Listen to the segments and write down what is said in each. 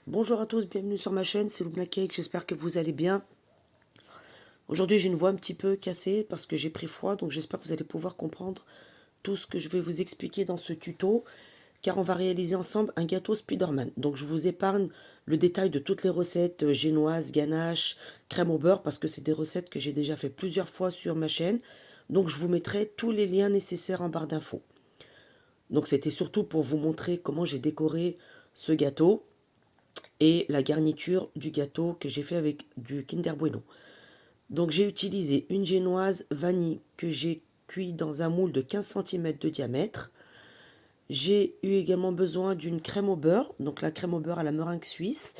Bonjour à tous, bienvenue sur ma chaîne, c'est Loubna Cake, j'espère que vous allez bien. Aujourd'hui j'ai une voix un petit peu cassée parce que j'ai pris froid, donc j'espère que vous allez pouvoir comprendre tout ce que je vais vous expliquer dans ce tuto, car on va réaliser ensemble un gâteau Spiderman. Donc je vous épargne le détail de toutes les recettes génoises, ganache, crème au beurre, parce que c'est des recettes que j'ai déjà fait plusieurs fois sur ma chaîne. Donc je vous mettrai tous les liens nécessaires en barre d'infos. Donc c'était surtout pour vous montrer comment j'ai décoré ce gâteau et la garniture du gâteau que j'ai fait avec du Kinder Bueno. Donc j'ai utilisé une génoise vanille que j'ai cuit dans un moule de 15 cm de diamètre. J'ai eu également besoin d'une crème au beurre, donc la crème au beurre à la meringue suisse.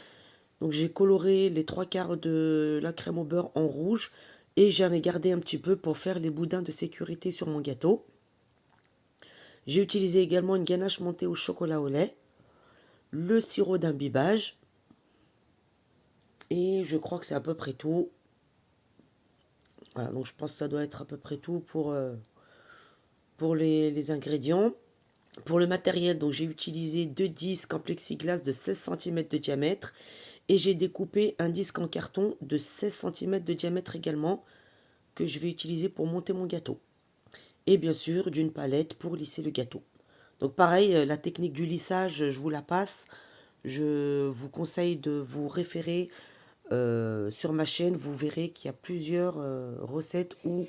Donc j'ai coloré les 3/4 de la crème au beurre en rouge et j'en ai gardé un petit peu pour faire les boudins de sécurité sur mon gâteau. J'ai utilisé également une ganache montée au chocolat au lait, le sirop d'imbibage et je crois que c'est à peu près tout. Voilà, donc je pense que ça doit être à peu près tout pour les ingrédients. Pour le matériel, donc j'ai utilisé deux disques en plexiglas de 16 cm de diamètre et j'ai découpé un disque en carton de 16 cm de diamètre également que je vais utiliser pour monter mon gâteau. Et bien sûr d'une palette pour lisser le gâteau. Donc pareil, la technique du lissage, je vous la passe. Je vous conseille de vous référer sur ma chaîne. Vous verrez qu'il y a plusieurs recettes où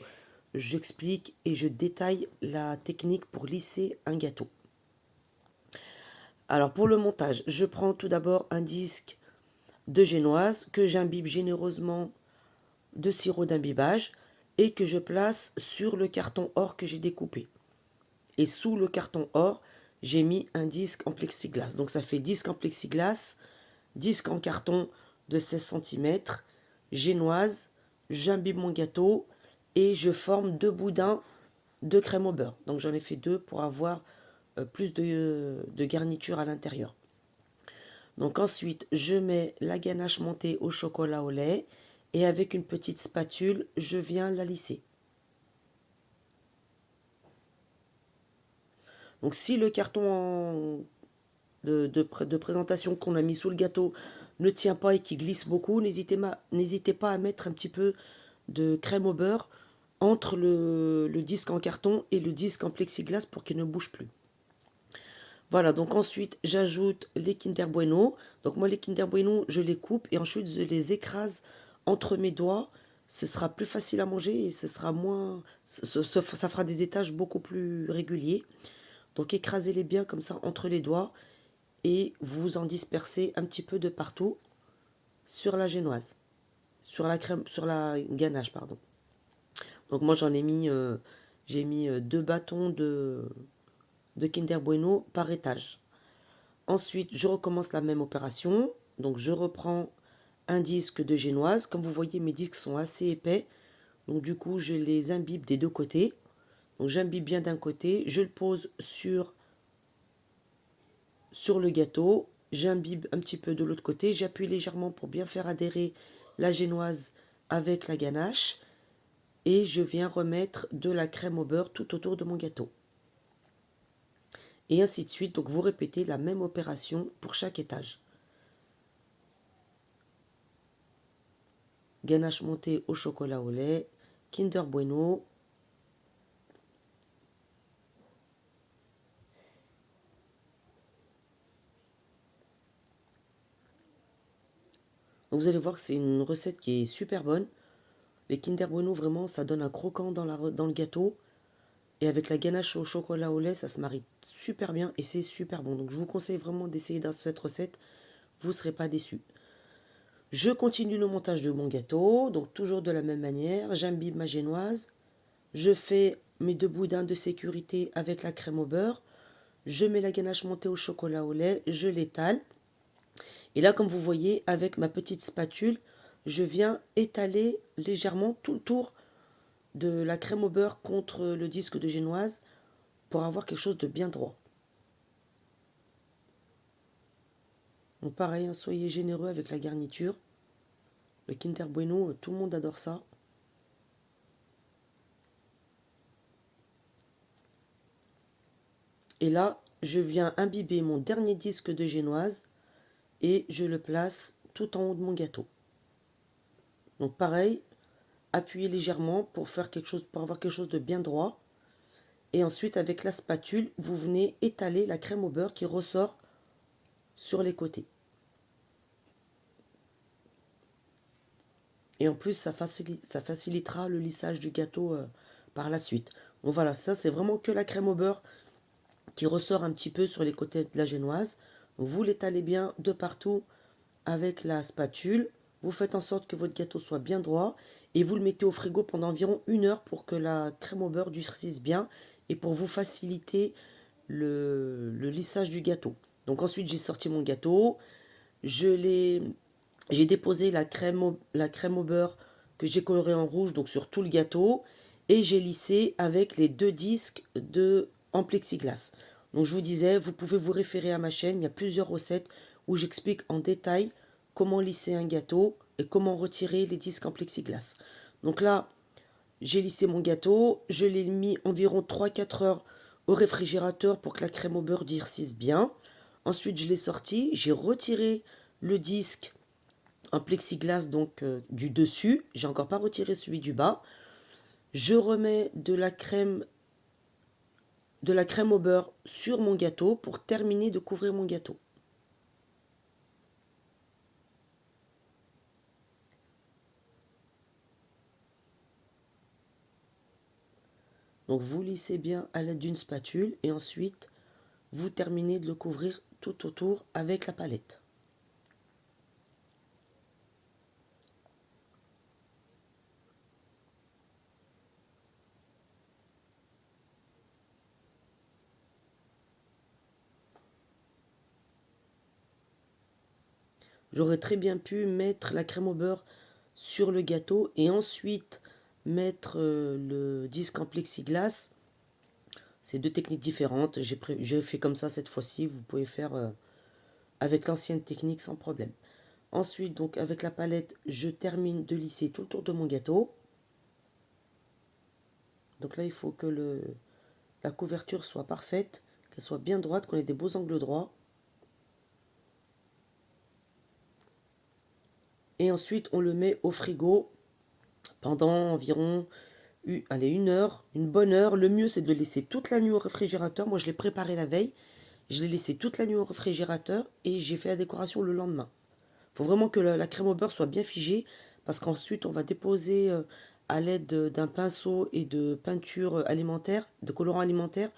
j'explique et je détaille la technique pour lisser un gâteau. Alors pour le montage, je prends tout d'abord un disque de génoise que j'imbibe généreusement de sirop d'imbibage et que je place sur le carton or que j'ai découpé. Et sous le carton or, j'ai mis un disque en plexiglas. Donc ça fait disque en plexiglas, disque en carton de 16 cm, génoise, j'imbibe mon gâteau et je forme deux boudins de crème au beurre. Donc j'en ai fait deux pour avoir plus de garniture à l'intérieur. Donc ensuite, je mets la ganache montée au chocolat au lait et avec une petite spatule, je viens la lisser. Donc si le carton de présentation qu'on a mis sous le gâteau ne tient pas et qui glisse beaucoup, n'hésitez pas à mettre un petit peu de crème au beurre entre le disque en carton et le disque en plexiglas pour qu'il ne bouge plus. Voilà, donc ensuite j'ajoute les Kinder Bueno. Donc moi les Kinder Bueno, je les coupe et ensuite je les écrase entre mes doigts. Ce sera plus facile à manger et ce sera moins, ça fera des étages beaucoup plus réguliers. Donc écrasez-les bien comme ça entre les doigts et vous en dispersez un petit peu de partout sur la génoise, sur la crème, sur la ganache, pardon. Donc moi j'en ai mis, j'ai mis deux bâtons de Kinder Bueno par étage. Ensuite, je recommence la même opération. Donc, je reprends un disque de génoise. Comme vous voyez, mes disques sont assez épais. Donc, du coup, je les imbibe des deux côtés. Donc, j'imbibe bien d'un côté. Je le pose sur le gâteau. J'imbibe un petit peu de l'autre côté. J'appuie légèrement pour bien faire adhérer la génoise avec la ganache. Et je viens remettre de la crème au beurre tout autour de mon gâteau. Et ainsi de suite. Donc, vous répétez la même opération pour chaque étage. Ganache montée au chocolat au lait, Kinder Bueno. Donc vous allez voir que c'est une recette qui est super bonne. Les Kinder Bueno, vraiment, ça donne un croquant dans le gâteau. Et avec la ganache au chocolat au lait, ça se marie super bien et c'est super bon. Donc je vous conseille vraiment d'essayer dans cette recette. Vous ne serez pas déçus. Je continue le montage de mon gâteau. Donc toujours de la même manière. J'imbibe ma génoise. Je fais mes deux boudins de sécurité avec la crème au beurre. Je mets la ganache montée au chocolat au lait. Je l'étale. Et là, comme vous voyez, avec ma petite spatule, je viens étaler légèrement tout le tour de la crème au beurre contre le disque de génoise pour avoir quelque chose de bien droit. Donc pareil, hein, soyez généreux avec la garniture. Le Kinder Bueno, tout le monde adore ça. Et là, je viens imbiber mon dernier disque de génoise et je le place tout en haut de mon gâteau. Donc pareil, appuyez légèrement pour faire quelque chose, pour avoir quelque chose de bien droit. Et ensuite, avec la spatule, vous venez étaler la crème au beurre qui ressort sur les côtés. Et en plus, ça facilitera le lissage du gâteau par la suite. Donc voilà, ça c'est vraiment que la crème au beurre qui ressort un petit peu sur les côtés de la génoise. Donc, vous l'étalez bien de partout avec la spatule. Vous faites en sorte que votre gâteau soit bien droit et vous le mettez au frigo pendant environ 1 heure pour que la crème au beurre durcisse bien et pour vous faciliter le lissage du gâteau. Donc ensuite j'ai sorti mon gâteau, j'ai déposé la crème au beurre que j'ai coloré en rouge donc sur tout le gâteau et j'ai lissé avec les 2 disques en plexiglas. Donc je vous disais, vous pouvez vous référer à ma chaîne, il y a plusieurs recettes où j'explique en détail comment lisser un gâteau et comment retirer les disques en plexiglas. Donc là, j'ai lissé mon gâteau, je l'ai mis environ 3-4 heures au réfrigérateur pour que la crème au beurre durcisse bien. Ensuite, je l'ai sorti, j'ai retiré le disque en plexiglas donc du dessus, j'ai encore pas retiré celui du bas. Je remets de la crème au beurre sur mon gâteau pour terminer de couvrir mon gâteau. Donc vous lissez bien à l'aide d'une spatule et ensuite vous terminez de le couvrir tout autour avec la palette. J'aurais très bien pu mettre la crème au beurre sur le gâteau et ensuite mettre le disque en plexiglas. C'est 2 techniques différentes. J'ai fait comme ça cette fois-ci. Vous pouvez faire avec l'ancienne technique sans problème. Ensuite, donc avec la palette, je termine de lisser tout le tour de mon gâteau. Donc là, il faut que la couverture soit parfaite, qu'elle soit bien droite, qu'on ait des beaux angles droits. Et ensuite, on le met au frigo pendant environ 1 heure, une bonne heure. Le mieux, c'est de le laisser toute la nuit au réfrigérateur. Moi, je l'ai préparé la veille. Je l'ai laissé toute la nuit au réfrigérateur et j'ai fait la décoration le lendemain. Il faut vraiment que la crème au beurre soit bien figée parce qu'ensuite, on va déposer à l'aide d'un pinceau et de peinture alimentaire, de colorant alimentaire,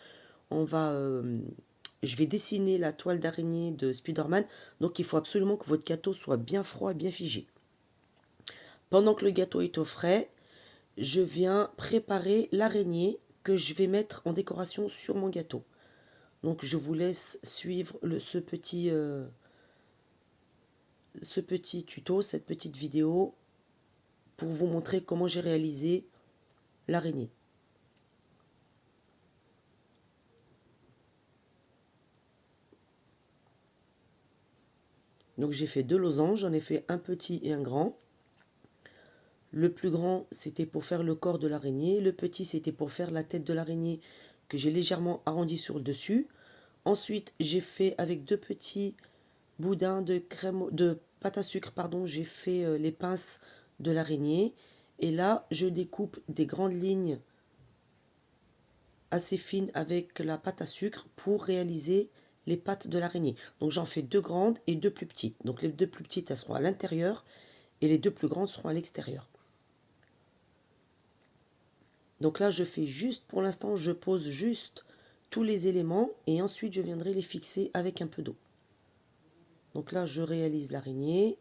je vais dessiner la toile d'araignée de Spider-Man. Donc, il faut absolument que votre gâteau soit bien froid et bien figé. Pendant que le gâteau est au frais, je viens préparer l'araignée que je vais mettre en décoration sur mon gâteau. Donc je vous laisse suivre ce petit tuto, cette petite vidéo pour vous montrer comment j'ai réalisé l'araignée. Donc j'ai fait 2 losanges, j'en ai fait un petit et un grand. Le plus grand, c'était pour faire le corps de l'araignée. Le petit, c'était pour faire la tête de l'araignée que j'ai légèrement arrondi sur le dessus. Ensuite, j'ai fait avec 2 petits boudins de pâte à sucre, pardon, j'ai fait les pinces de l'araignée. Et là, je découpe des grandes lignes assez fines avec la pâte à sucre pour réaliser les pattes de l'araignée. Donc j'en fais 2 grandes et 2 plus petites. Donc les 2 plus petites, elles seront à l'intérieur et les 2 plus grandes seront à l'extérieur. Donc là, je fais juste, pour l'instant, je pose juste tous les éléments et ensuite je viendrai les fixer avec un peu d'eau. Donc là, je réalise l'araignée.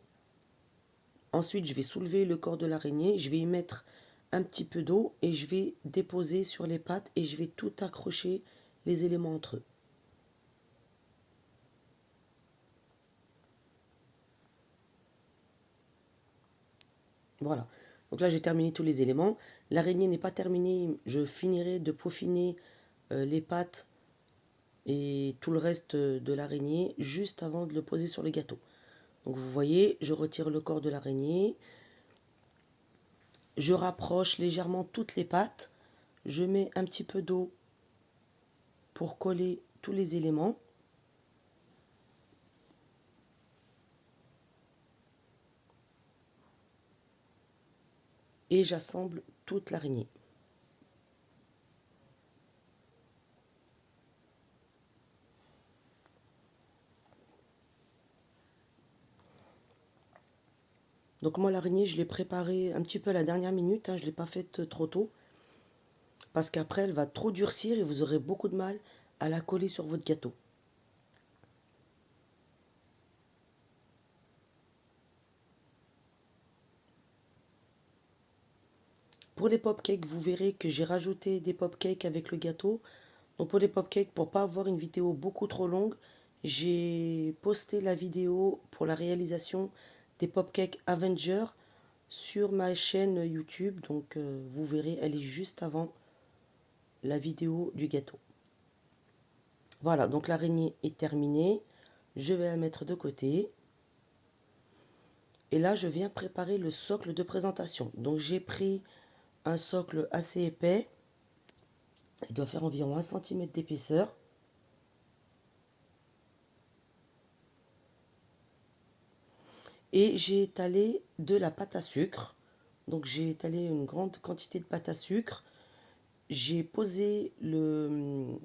Ensuite, je vais soulever le corps de l'araignée, je vais y mettre un petit peu d'eau et je vais déposer sur les pattes et je vais tout accrocher les éléments entre eux. Voilà. Donc là, j'ai terminé tous les éléments. L'araignée n'est pas terminée. Je finirai de peaufiner les pattes et tout le reste de l'araignée juste avant de le poser sur le gâteau. Donc vous voyez, je retire le corps de l'araignée. Je rapproche légèrement toutes les pattes. Je mets un petit peu d'eau pour coller tous les éléments. et j'assemble toute l'araignée. Donc moi l'araignée je l'ai préparée un petit peu à la dernière minute, hein, je ne l'ai pas faite trop tôt, parce qu'après elle va trop durcir et vous aurez beaucoup de mal à la coller sur votre gâteau. Pour les pop-cakes, vous verrez que j'ai rajouté des pop-cakes avec le gâteau. Donc pour les pop-cakes, pour pas avoir une vidéo beaucoup trop longue, j'ai posté la vidéo pour la réalisation des pop-cakes Avenger sur ma chaîne YouTube. Donc vous verrez, elle est juste avant la vidéo du gâteau. Voilà, donc l'araignée est terminée. Je vais la mettre de côté. Et là, je viens préparer le socle de présentation. Donc j'ai pris un socle assez épais. Il doit faire environ 1 cm d'épaisseur. Et j'ai étalé de la pâte à sucre. Donc j'ai étalé une grande quantité de pâte à sucre. J'ai posé le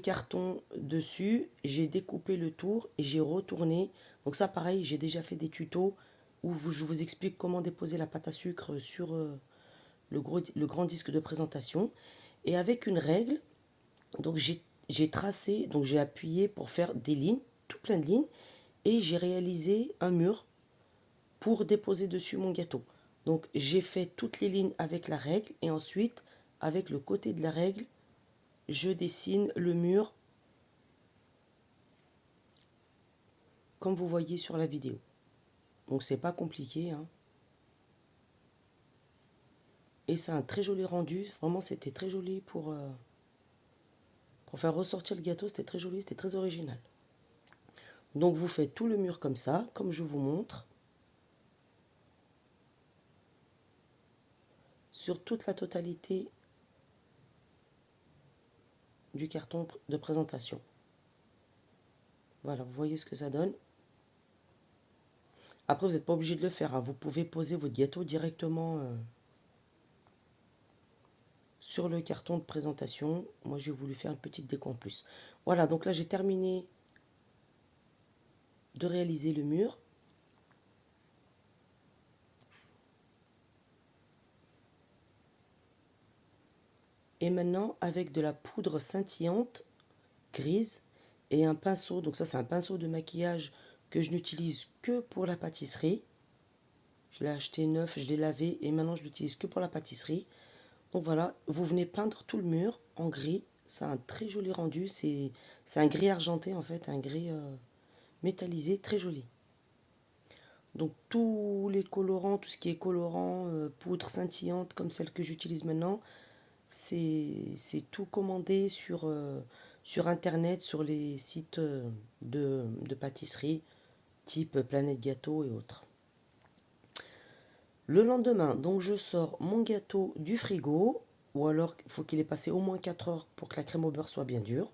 carton dessus. J'ai découpé le tour et j'ai retourné. Donc ça pareil, j'ai déjà fait des tutos où je vous explique comment déposer la pâte à sucre sur le grand disque de présentation. Et avec une règle, donc j'ai tracé, donc j'ai appuyé pour faire des lignes, tout plein de lignes. Et j'ai réalisé un mur pour déposer dessus mon gâteau. Donc j'ai fait toutes les lignes avec la règle et ensuite avec le côté de la règle, je dessine le mur comme vous voyez sur la vidéo. Donc c'est pas compliqué, hein. Et c'est un très joli rendu, vraiment c'était très joli pour faire ressortir le gâteau, c'était très joli, c'était très original. Donc vous faites tout le mur comme ça, comme je vous montre, sur toute la totalité du carton de présentation. Voilà, vous voyez ce que ça donne. Après, vous n'êtes pas obligé de le faire, hein. Vous pouvez poser votre gâteau directement sur le carton de présentation. Moi, j'ai voulu faire une petite déco en plus. Voilà, donc là, j'ai terminé de réaliser le mur. Et maintenant, avec de la poudre scintillante grise et un pinceau, donc ça, c'est un pinceau de maquillage que je n'utilise que pour la pâtisserie. Je l'ai acheté neuf, je l'ai lavé et maintenant, je l'utilise que pour la pâtisserie. Donc voilà, vous venez peindre tout le mur en gris. C'est un très joli rendu. C'est un gris argenté en fait, un gris métallisé, très joli. Donc tous les colorants, tout ce qui est colorant, poudre scintillante comme celle que j'utilise maintenant, c'est tout commandé sur internet, sur les sites de pâtisserie, type Planète Gâteau et autres. Le lendemain, donc je sors mon gâteau du frigo, ou alors il faut qu'il ait passé au moins 4 heures pour que la crème au beurre soit bien dure.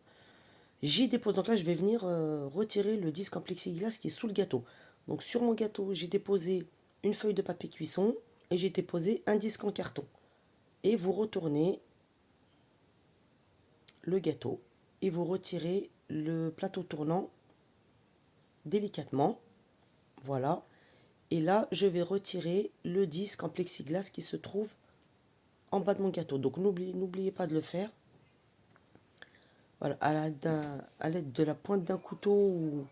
J'y dépose, donc là je vais venir retirer le disque en plexiglas qui est sous le gâteau. Donc sur mon gâteau, j'ai déposé une feuille de papier cuisson et j'ai déposé un disque en carton. Et vous retournez le gâteau et vous retirez le plateau tournant délicatement. Voilà. Et là, je vais retirer le disque en plexiglas qui se trouve en bas de mon gâteau. Donc n'oubliez pas de le faire. Voilà, à l'aide de la pointe d'un couteau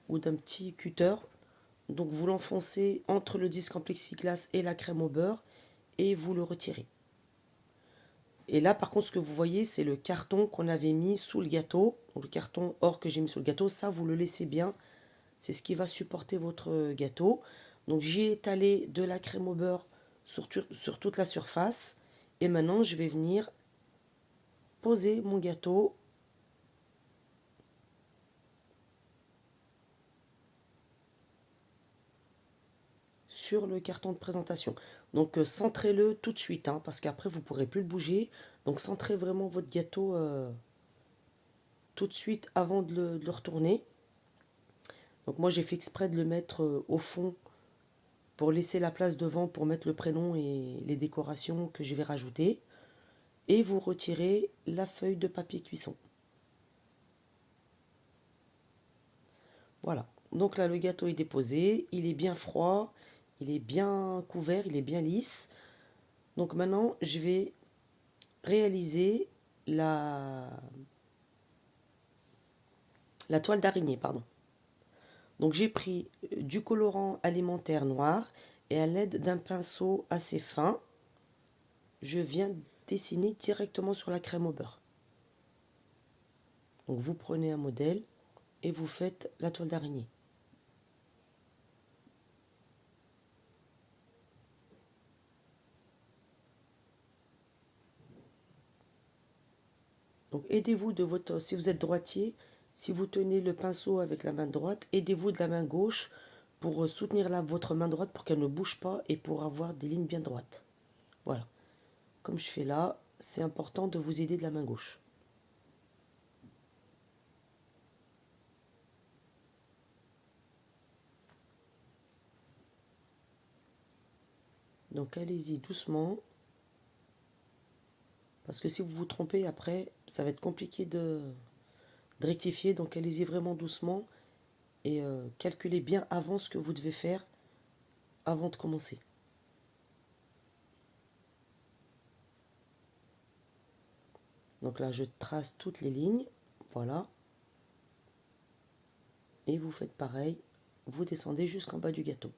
ou d'un petit cutter. Donc vous l'enfoncez entre le disque en plexiglas et la crème au beurre et vous le retirez. Et là par contre ce que vous voyez c'est le carton qu'on avait mis sous le gâteau. Donc, le carton or que j'ai mis sous le gâteau, ça vous le laissez bien. C'est ce qui va supporter votre gâteau. Donc j'ai étalé de la crème au beurre sur toute la surface. Et maintenant je vais venir poser mon gâteau sur le carton de présentation. Donc centrez-le tout de suite, hein, parce qu'après vous ne pourrez plus le bouger. Donc centrez vraiment votre gâteau tout de suite avant de le retourner. Donc moi j'ai fait exprès de le mettre au fond pour laisser la place devant pour mettre le prénom et les décorations que je vais rajouter. Et vous retirez la feuille de papier cuisson. Voilà. Donc là, le gâteau est déposé, il est bien froid, il est bien couvert, il est bien lisse. Donc maintenant, je vais réaliser la toile d'araignée, pardon. Donc j'ai pris du colorant alimentaire noir et à l'aide d'un pinceau assez fin, je viens dessiner directement sur la crème au beurre. Donc vous prenez un modèle et vous faites la toile d'araignée. Donc aidez-vous de votre, si vous êtes droitier, si vous tenez le pinceau avec la main droite, aidez-vous de la main gauche pour soutenir votre main droite pour qu'elle ne bouge pas et pour avoir des lignes bien droites. Voilà. Comme je fais là, c'est important de vous aider de la main gauche. Donc allez-y doucement. Parce que si vous vous trompez après, ça va être compliqué de rectifier. Donc allez-y vraiment doucement et calculez bien avant ce que vous devez faire avant de commencer. Donc là, je trace toutes les lignes. Voilà. Et vous faites pareil. Vous descendez jusqu'en bas du gâteau.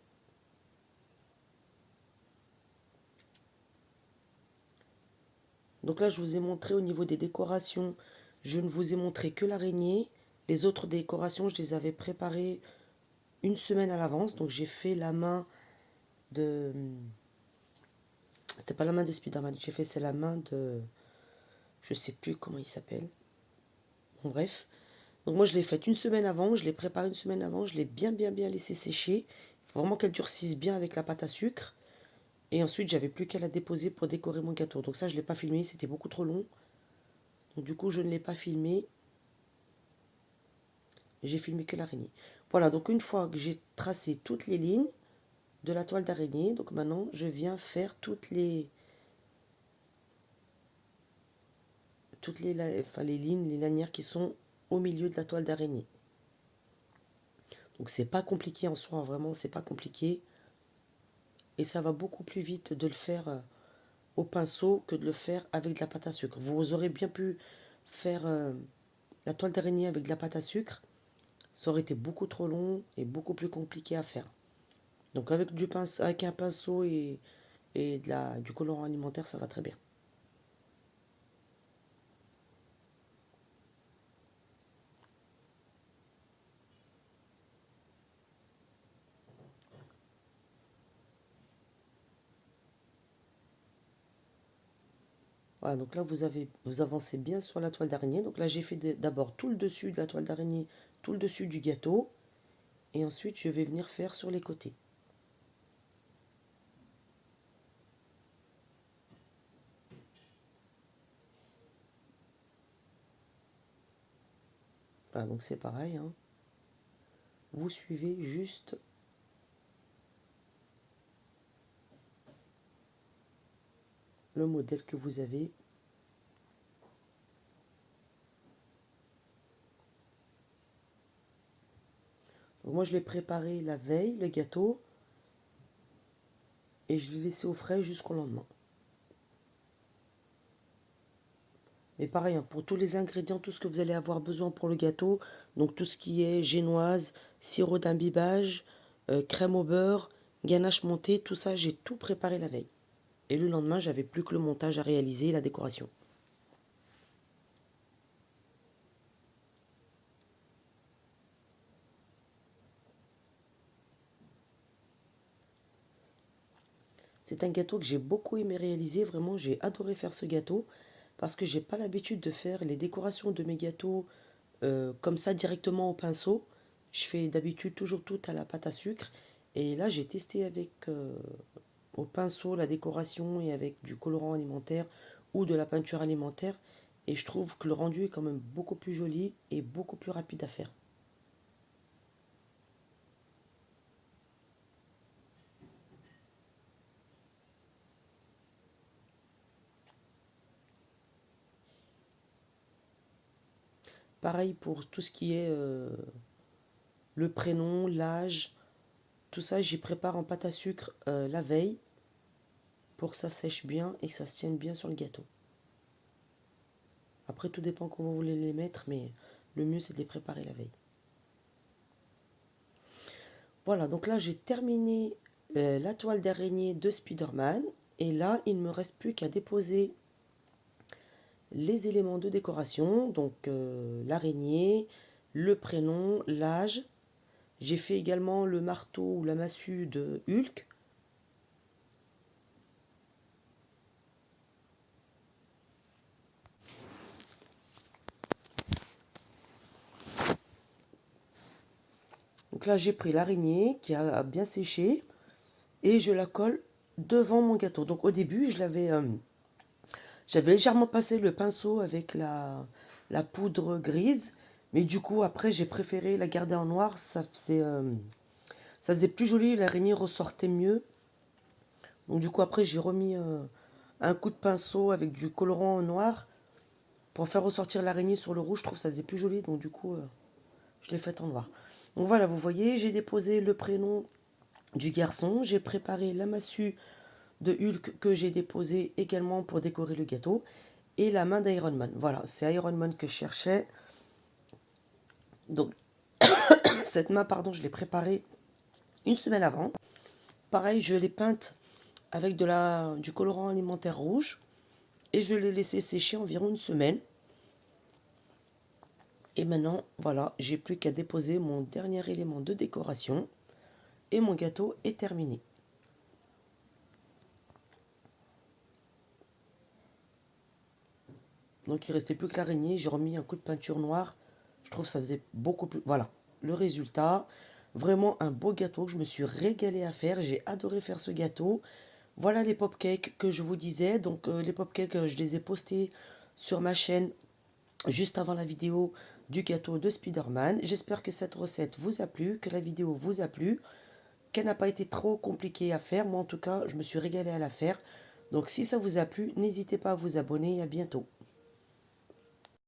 Donc là, je vous ai montré au niveau des décorations. Je ne vous ai montré que l'araignée. Les autres décorations, je les avais préparées une semaine à l'avance. Donc j'ai fait la main de... C'était pas la main de Spider-Man. J'ai fait, c'est la main de... Je sais plus comment il s'appelle. Bon, bref. Donc moi, je l'ai faite une semaine avant. Je l'ai préparée une semaine avant. Je l'ai bien laissé sécher. Il faut vraiment qu'elle durcisse bien avec la pâte à sucre. Et ensuite, j'avais plus qu'à la déposer pour décorer mon gâteau. Donc ça, je ne l'ai pas filmé. C'était beaucoup trop long. Donc du coup, je ne l'ai pas filmé. J'ai filmé que l'araignée. Voilà, donc une fois que j'ai tracé toutes les lignes de la toile d'araignée, donc maintenant, je viens faire les lignes, les lanières qui sont au milieu de la toile d'araignée. Donc c'est pas compliqué en soi, vraiment, c'est pas compliqué. Et ça va beaucoup plus vite de le faire au pinceau que de le faire avec de la pâte à sucre. Vous aurez bien pu faire la toile d'araignée avec de la pâte à sucre. Ça aurait été beaucoup trop long et beaucoup plus compliqué à faire. Donc avec un pinceau et du colorant alimentaire, ça va très bien. Voilà, donc là vous avancez bien sur la toile d'araignée. Donc là j'ai fait d'abord tout le dessus de la toile d'araignée, tout le dessus du gâteau. Et ensuite je vais venir faire sur les côtés. Voilà, donc c'est pareil, hein. Vous suivez juste le modèle que vous avez. Donc moi je l'ai préparé la veille, le gâteau, et je l'ai laissé au frais jusqu'au lendemain. Mais pareil, hein, pour tous les ingrédients, tout ce que vous allez avoir besoin pour le gâteau, donc tout ce qui est génoise, sirop d'imbibage, crème au beurre, ganache montée, tout ça, j'ai tout préparé la veille. Et le lendemain, j'avais plus que le montage à réaliser et la décoration. C'est un gâteau que j'ai beaucoup aimé réaliser, vraiment j'ai adoré faire ce gâteau parce que j'ai pas l'habitude de faire les décorations de mes gâteaux comme ça directement au pinceau. Je fais d'habitude toujours tout à la pâte à sucre et là j'ai testé avec au pinceau la décoration et avec du colorant alimentaire ou de la peinture alimentaire et je trouve que le rendu est quand même beaucoup plus joli et beaucoup plus rapide à faire. Pareil pour tout ce qui est le prénom, l'âge, tout ça, j'y prépare en pâte à sucre la veille pour que ça sèche bien et que ça se tienne bien sur le gâteau. Après, tout dépend comment vous voulez les mettre, mais le mieux c'est de les préparer la veille. Voilà, donc là j'ai terminé la toile d'araignée de Spider-Man. Et là, il ne me reste plus qu'à déposer les éléments de décoration. Donc l'araignée, le prénom, l'âge. J'ai fait également le marteau ou la massue de Hulk. Donc là, j'ai pris l'araignée qui a bien séché et je la colle devant mon gâteau. Donc au début, j'avais légèrement passé le pinceau avec la poudre grise, mais du coup, après, j'ai préféré la garder en noir. Ça faisait plus joli, l'araignée ressortait mieux. Donc du coup, après, j'ai remis un coup de pinceau avec du colorant en noir pour faire ressortir l'araignée sur le rouge. Je trouve que ça faisait plus joli, donc du coup, je l'ai fait en noir. Donc voilà, vous voyez, j'ai déposé le prénom du garçon. J'ai préparé la massue de Hulk que j'ai déposée également pour décorer le gâteau. Et la main d'Iron Man. Voilà, c'est Iron Man que je cherchais. Donc, cette main, pardon, je l'ai préparée une semaine avant. Pareil, je l'ai peinte avec du colorant alimentaire rouge. Et je l'ai laissé sécher environ une semaine. Et maintenant, voilà, j'ai plus qu'à déposer mon dernier élément de décoration. Et mon gâteau est terminé. Donc il restait plus que l'araignée, j'ai remis un coup de peinture noire. Je trouve que ça faisait beaucoup plus... Voilà, le résultat. Vraiment un beau gâteau, je me suis régalée à faire. J'ai adoré faire ce gâteau. Voilà les pop-cakes que je vous disais. Donc les pop-cakes, je les ai postés sur ma chaîne juste avant la vidéo du gâteau de Spider-Man. J'espère que cette recette vous a plu, que la vidéo vous a plu, qu'elle n'a pas été trop compliquée à faire. Moi en tout cas, je me suis régalée à la faire. Donc si ça vous a plu, n'hésitez pas à vous abonner et à bientôt.